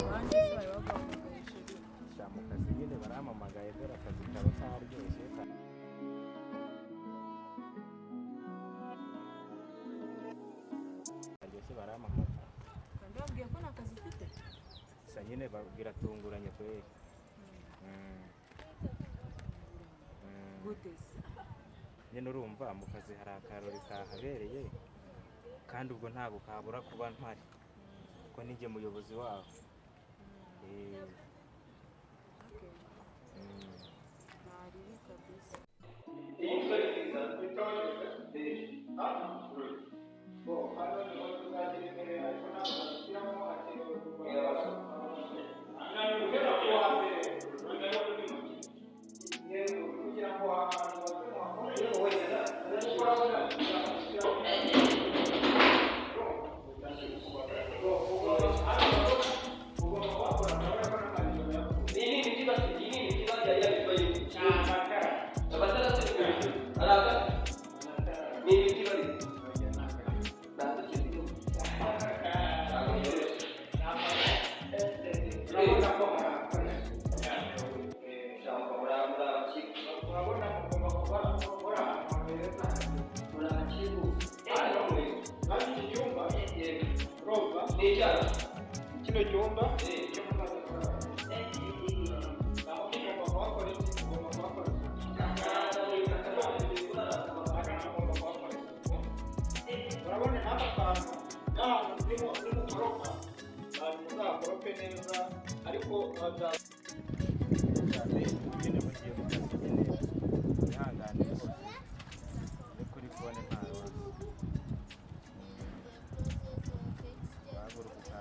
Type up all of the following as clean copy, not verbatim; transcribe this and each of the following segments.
abandi se bari baguhamagaje mu kazi nyine barampamagaye dore akazi kaba karyoshye karyoshye barampamagaye kandi babwiye ko nta kazi ufite gusa nyine biratunguranye kweri gute se nyine urumva mu kazi hari akarori kahabereye kandi ubwo ntabwo kabura kuba mpari kuko nijye muyobozi waho ntariri kabisa kino cyumba urabona n'aka kantu n'ahantu urimo ukoropa uzakorope neza ariko nyine mugiye mu kazi nyine ihangane rwose ni kuri fone nta rubanza bahaguruka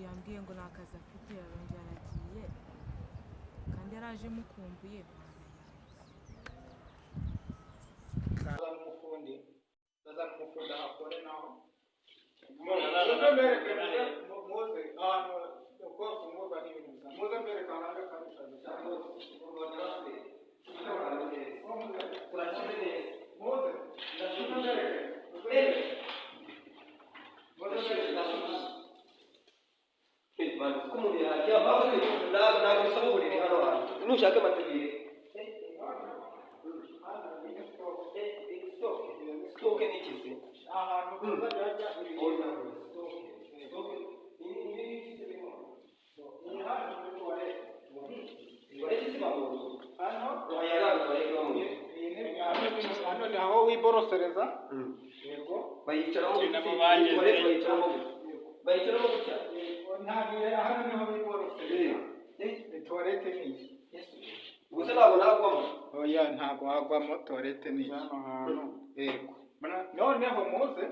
yambwiye ngo nta kazi afite yarongera aragiye kandi yaraje mukumbuye azana umufundi ahakore naho muze ahantu uko fungurwa n'ibintu bisa muze mbere kananga kandi kazi nushaka amategeko stoke n'ikizi ahantu kuzajya hano ni aho wiborosereza yego bayicaraho gutya ntabwo hano niho wiborosereza toilette ni iki gusa ntabwo nagwamo oya ntabwo wagwamo toilette ni iki yego noneho muze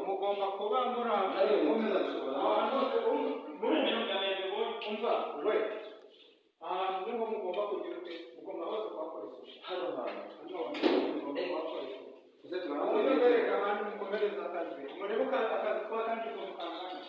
mugomba kuba muri ahantu niho mugomba kugira mugomba hose kuhakoresha hano hantu bereka abantu mukomereza akazi murebe akazi kuba kandi kumukangana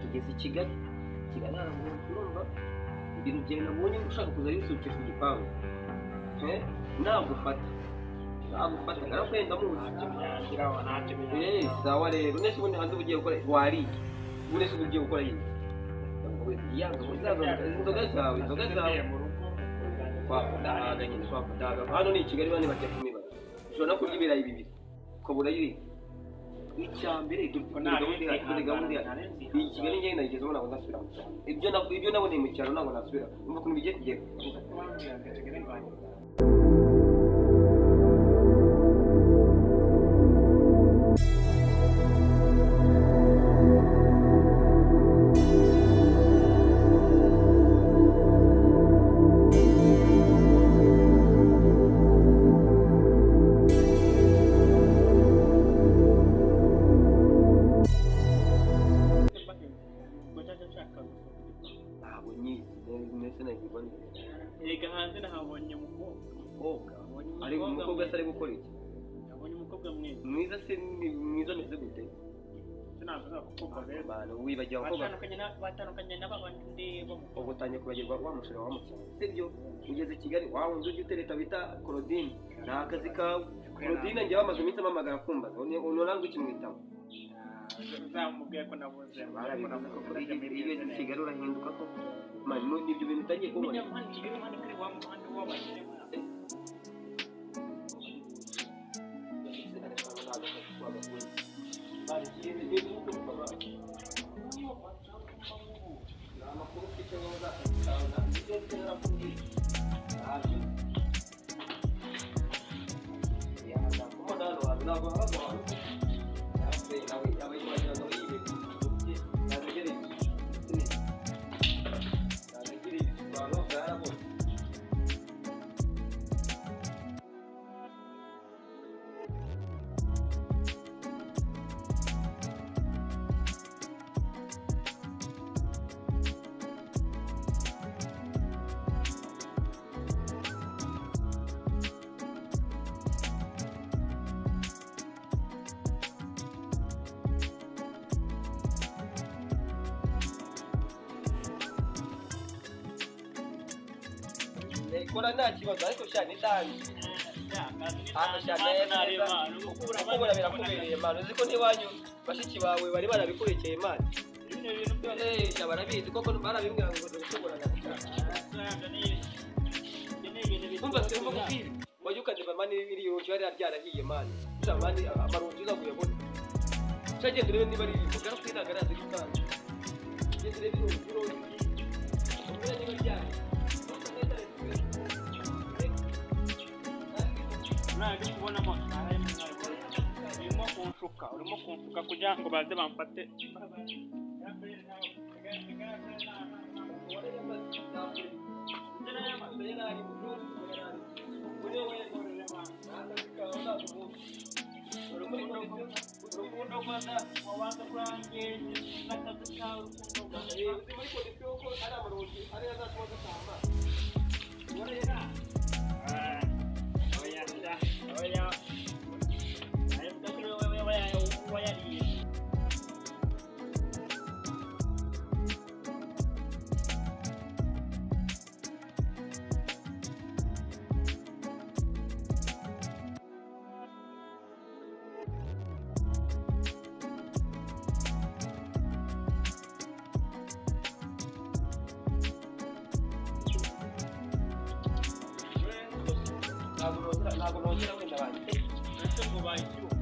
tugeze i Kigali ahantu urumva ibintu byawe nabonye ushaka kuza yisukisha igipangu nagufata ngarakwenda muzi sawa rero nese ubundi hanze ugiye gukora wariye ubundi se ugiye gukora yiki inzoga zawe kwakudahaga nyine kwakudahaga hano ni i Kigali bane bajya kumibara ushobora no kurya ibirayi bibiri ukabura yiri icya mbere dore gahunda iyi Kigali njye nayigezeho ntabwo ndasubira mu cyaro ibyo naboneye mu cyaro ntabwo nasubira umva ukuntu bigiye kugenda mwiza se mwiza ameze gute wibagiwe batandukanye n'abandi ubu utangiye kubagirwa wa musore wamutsana sibyo ugeze i Kigali wa wundi ujya utereta bita Claudine ni akazi kawe Claudine njye bamaze iminsi amamagara kumbaza ntabwo ukimwitaho uzamubwiye ko nabuze iyo i Kigali urahinduka ko nibyo bintu utangiye kubona kora nta kibazo ariko cyane ndani ukubura birakubereye mani uzi ko ntiwanyu bashiki bawe bari barabikurekeye mani barabizi koko barabimbwira ngo gukubura umva se umva kubwira wajya ukandeba mani miliyoni bari ryarahiye mani ushaka mani amaronji uzaguye abona cyagenda urebe niba ari mugara kuri ntabwo arazi kandi genda urebe miliyoni umwanya niba ryari nari kubonamo urimo kunshuka kugira ngo baze bamfate ntabwo nongera wenda banjye ese ngo bayishyuwe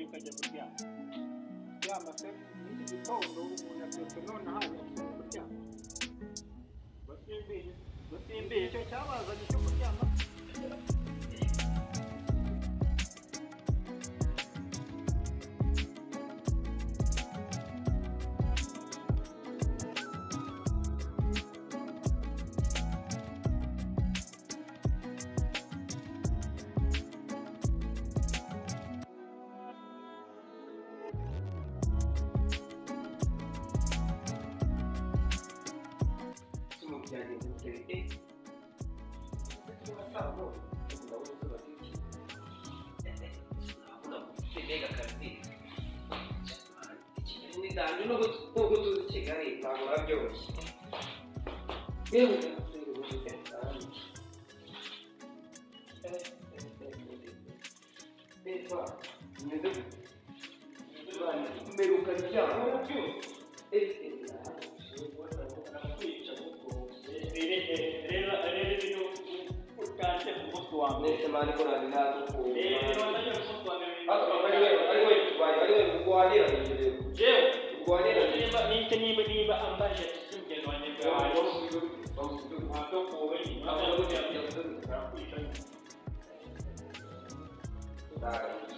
ukajya kuryama. kuryama se n'iki gitondo umuntu abyutse nonaha yagiye kuryama. Basimbiye Icyo cyabazanye cyo kuryama. nubwo tuzi Kigali ntabwo byoroshye yewe mperuka ryama niba ambaje simugendo wanjye bwawe Nah,